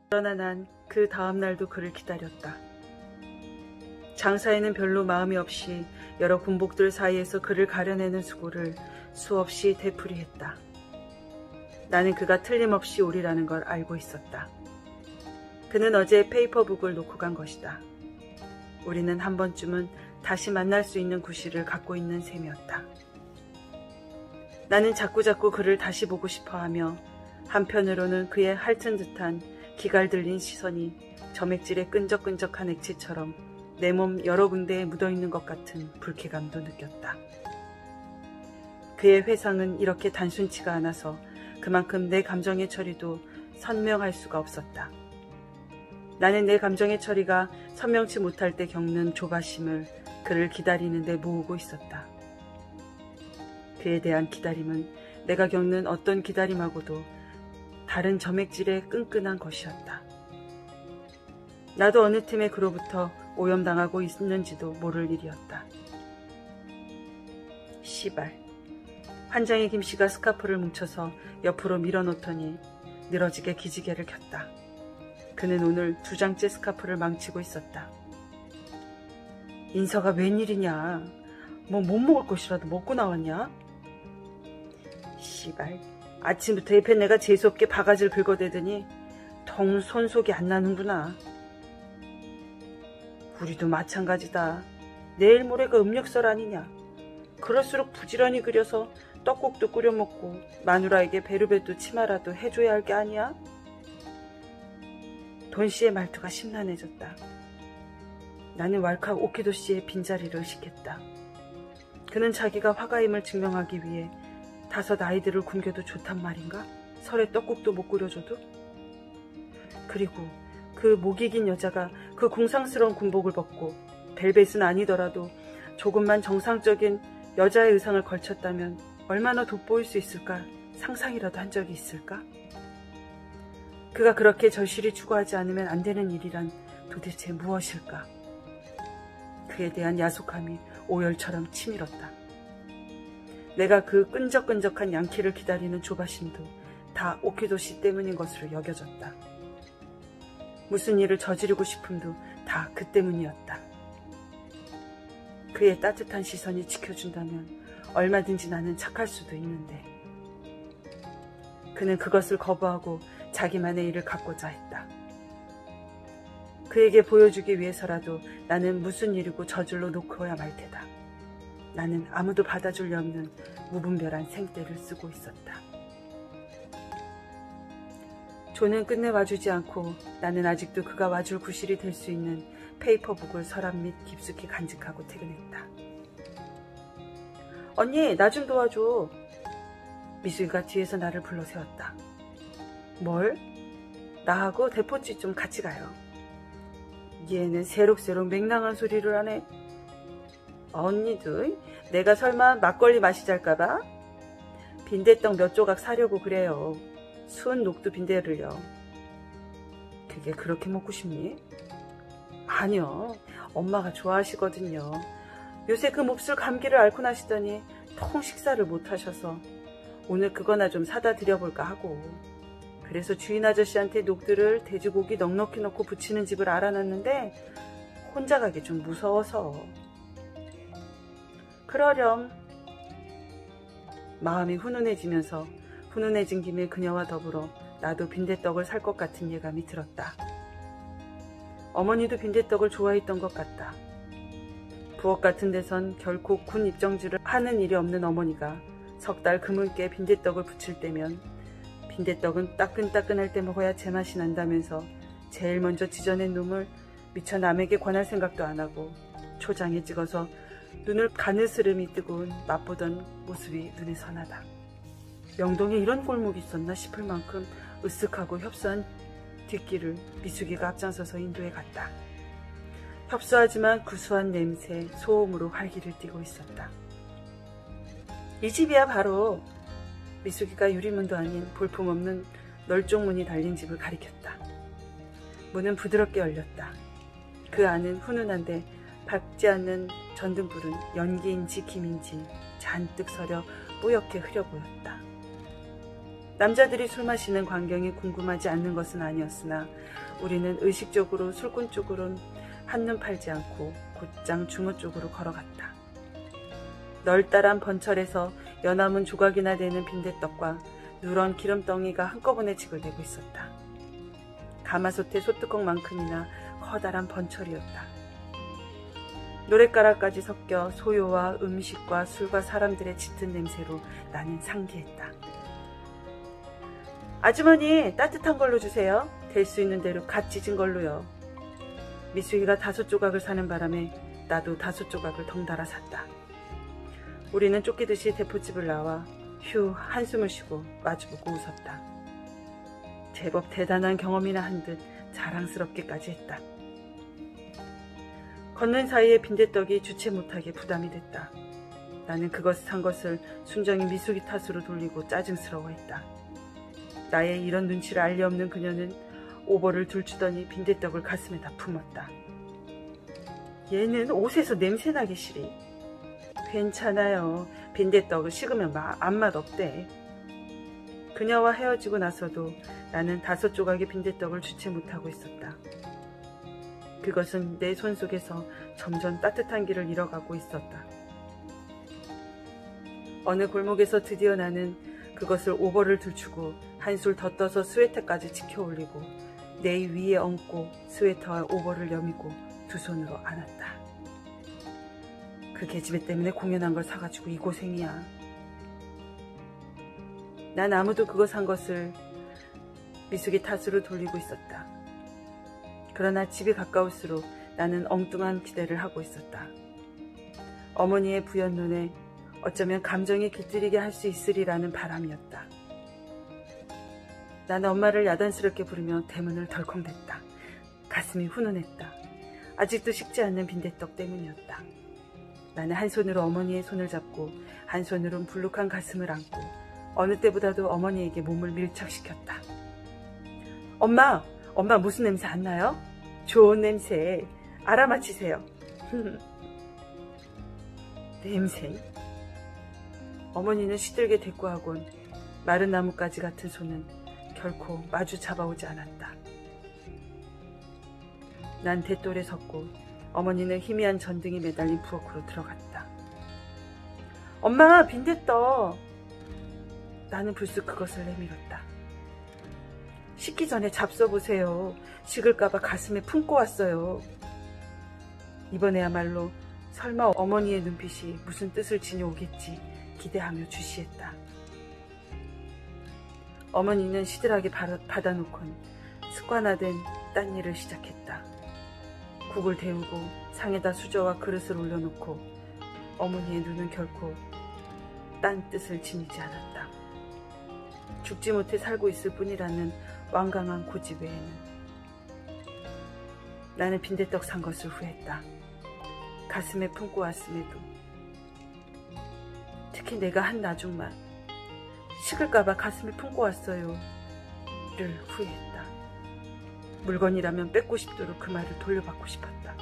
그러나 난 그 다음 날도 그를 기다렸다. 장사에는 별로 마음이 없이 여러 군복들 사이에서 그를 가려내는 수고를 수없이 되풀이했다. 나는 그가 틀림없이 오리라는 걸 알고 있었다. 그는 어제 페이퍼북을 놓고 간 것이다. 우리는 한 번쯤은 다시 만날 수 있는 구실을 갖고 있는 셈이었다. 나는 자꾸자꾸 그를 다시 보고 싶어하며 한편으로는 그의 핥은 듯한 기갈 들린 시선이 점액질의 끈적끈적한 액체처럼 내 몸 여러 군데에 묻어있는 것 같은 불쾌감도 느꼈다. 그의 회상은 이렇게 단순치가 않아서 그만큼 내 감정의 처리도 선명할 수가 없었다. 나는 내 감정의 처리가 선명치 못할 때 겪는 조바심을 그를 기다리는데 모으고 있었다. 그에 대한 기다림은 내가 겪는 어떤 기다림하고도 다른 점액질의 끈끈한 것이었다. 나도 어느 틈에 그로부터 오염당하고 있는지도 모를 일이었다. 시발. 한 장의 김씨가 스카프를 뭉쳐서 옆으로 밀어놓더니 늘어지게 기지개를 켰다. 그는 오늘 2장째 스카프를 망치고 있었다. 인서가 웬일이냐? 뭐 못 먹을 것이라도 먹고 나왔냐? 시발. 아침부터 옆에 내가 재수없게 바가지를 긁어대더니 통 손속이 안 나는구나. 우리도 마찬가지다. 내일 모레가 음력설 아니냐. 그럴수록 부지런히 그려서 떡국도 끓여 먹고 마누라에게 베르베도 치마라도 해줘야 할 게 아니야? 돈 씨의 말투가 심란해졌다. 나는 왈칵 오키도 씨의 빈자리를 의식했다. 그는 자기가 화가임을 증명하기 위해 5 아이들을 굶겨도 좋단 말인가? 설에 떡국도 못 끓여줘도? 그리고 그 목이 긴 여자가 그 궁상스러운 군복을 벗고 벨벳은 아니더라도 조금만 정상적인 여자의 의상을 걸쳤다면 얼마나 돋보일 수 있을까 상상이라도 한 적이 있을까? 그가 그렇게 절실히 추구하지 않으면 안 되는 일이란 도대체 무엇일까? 그에 대한 야속함이 오열처럼 치밀었다. 내가 그 끈적끈적한 양키를 기다리는 조바심도 다 오키도 씨 때문인 것으로 여겨졌다. 무슨 일을 저지르고 싶음도 다 그 때문이었다. 그의 따뜻한 시선이 지켜준다면 얼마든지 나는 착할 수도 있는데 그는 그것을 거부하고 자기만의 일을 갖고자 했다. 그에게 보여주기 위해서라도 나는 무슨 일이고 저질러 놓고야 말 테다. 나는 아무도 받아줄 리 없는 무분별한 생떼를 쓰고 있었다. 조는 끝내 와주지 않고 나는 아직도 그가 와줄 구실이 될 수 있는 페이퍼북을 서랍 및 깊숙이 간직하고 퇴근했다. 언니, 나 좀 도와줘. 미숙이가 뒤에서 나를 불러 세웠다. 뭘? 나하고 대포찌 좀 같이 가요. 얘는 새록새록 맹랑한 소리를 하네. 언니도 내가 설마 막걸리 마시잘까봐? 빈대떡 몇 조각 사려고 그래요. 수은 녹두 빈대를요. 그게 그렇게 먹고 싶니? 아니요. 엄마가 좋아하시거든요. 요새 그 몹쓸 감기를 앓고 나시더니 통 식사를 못 하셔서 오늘 그거나 좀 사다 드려볼까 하고. 그래서 주인 아저씨한테 녹두를 돼지고기 넉넉히 넣고 부치는 집을 알아놨는데 혼자 가기 좀 무서워서. 그러렴. 마음이 훈훈해지면서 훈훈해진 김에 그녀와 더불어 나도 빈대떡을 살 것 같은 예감이 들었다. 어머니도 빈대떡을 좋아했던 것 같다. 부엌 같은 데선 결코 군 입정지를 하는 일이 없는 어머니가 석 달 그물께 빈대떡을 부칠 때면 빈대떡은 따끈따끈할 때 먹어야 제맛이 난다면서 제일 먼저 지져낸 놈을 미처 남에게 권할 생각도 안 하고 초장에 찍어서 눈을 가느스름이 뜨고 맛보던 모습이 눈에 선하다. 명동에 이런 골목이 있었나 싶을 만큼 으쓱하고 협소한 뒷길을 미숙이가 앞장서서 인도해 갔다. 협소하지만 구수한 냄새, 소음으로 활기를 띠고 있었다. 이 집이야 바로. 미숙이가 유리문도 아닌 볼품없는 널쪽문이 달린 집을 가리켰다. 문은 부드럽게 열렸다. 그 안은 훈훈한데 밝지 않는 전등불은 연기인지 김인지 잔뜩 서려 뿌옇게 흐려 보였다. 남자들이 술 마시는 광경이 궁금하지 않는 것은 아니었으나 우리는 의식적으로 술꾼 쪽으론 한눈 팔지 않고 곧장 주무 쪽으로 걸어갔다. 널따란 번철에서 연하문 조각이나 되는 빈대떡과 누런 기름덩이가 한꺼번에 지글대고 있었다. 가마솥의 소뚜껑만큼이나 커다란 번철이었다. 노랫가락까지 섞여 소요와 음식과 술과 사람들의 짙은 냄새로 나는 상기했다. 아주머니, 따뜻한 걸로 주세요. 될 수 있는 대로 갓 찢은 걸로요. 미숙이가 5조각을 사는 바람에 나도 5조각을 덩달아 샀다. 우리는 쫓기듯이 대포집을 나와 휴 한숨을 쉬고 마주보고 웃었다. 제법 대단한 경험이나 한 듯 자랑스럽게까지 했다. 걷는 사이에 빈대떡이 주체 못하게 부담이 됐다. 나는 그것을 산 것을 순정이 미숙이 탓으로 돌리고 짜증스러워했다. 나의 이런 눈치를 알리 없는 그녀는 오버를 둘주더니 빈대떡을 가슴에다 품었다. 얘는 옷에서 냄새나기 싫이. 괜찮아요. 빈대떡을 식으면 안맛 없대. 그녀와 헤어지고 나서도 나는 5조각의 빈대떡을 주체 못하고 있었다. 그것은 내 손 속에서 점점 따뜻한 길을 잃어가고 있었다. 어느 골목에서 드디어 나는 그것을 오버를 들추고 한술 더 떠서 스웨터까지 지켜올리고 내 위에 얹고 스웨터와 오버를 여미고 두 손으로 안았다. 그 계집애 때문에 공연한 걸 사가지고 이 고생이야. 난 아무도 그거 산 것을 미숙이 탓으로 돌리고 있었다. 그러나 집이 가까울수록 나는 엉뚱한 기대를 하고 있었다. 어머니의 부연 눈에 어쩌면 감정이 깃들이게 할 수 있으리라는 바람이었다. 나는 엄마를 야단스럽게 부르며 대문을 덜컹댔다. 가슴이 훈훈했다. 아직도 식지 않는 빈대떡 때문이었다. 나는 한 손으로 어머니의 손을 잡고 한 손으론 불룩한 가슴을 안고 어느 때보다도 어머니에게 몸을 밀착시켰다. 엄마 무슨 냄새 안 나요? 좋은 냄새. 알아맞히세요. 냄새. 어머니는 시들게 대꾸하곤 마른 나뭇가지 같은 손은 결코 마주 잡아오지 않았다. 난 대돌에 섰고 어머니는 희미한 전등이 매달린 부엌으로 들어갔다. 엄마, 빈대떡. 나는 불쑥 그것을 내밀었다. 식기 전에 잡숴보세요. 식을까봐 가슴에 품고 왔어요. 이번에야말로 설마 어머니의 눈빛이 무슨 뜻을 지녀오겠지 기대하며 주시했다. 어머니는 시들하게 받아놓곤 습관화된 딴 일을 시작했다. 국을 데우고 상에다 수저와 그릇을 올려놓고 어머니의 눈은 결코 딴 뜻을 지니지 않았다. 죽지 못해 살고 있을 뿐이라는 완강한 고집 외에는. 나는 빈대떡 산 것을 후회했다. 가슴에 품고 왔음에도. 특히 내가 한 나중만 식을까봐 가슴에 품고 왔어요 를 후회했다. 물건이라면 뺏고 싶도록 그 말을 돌려받고 싶었다.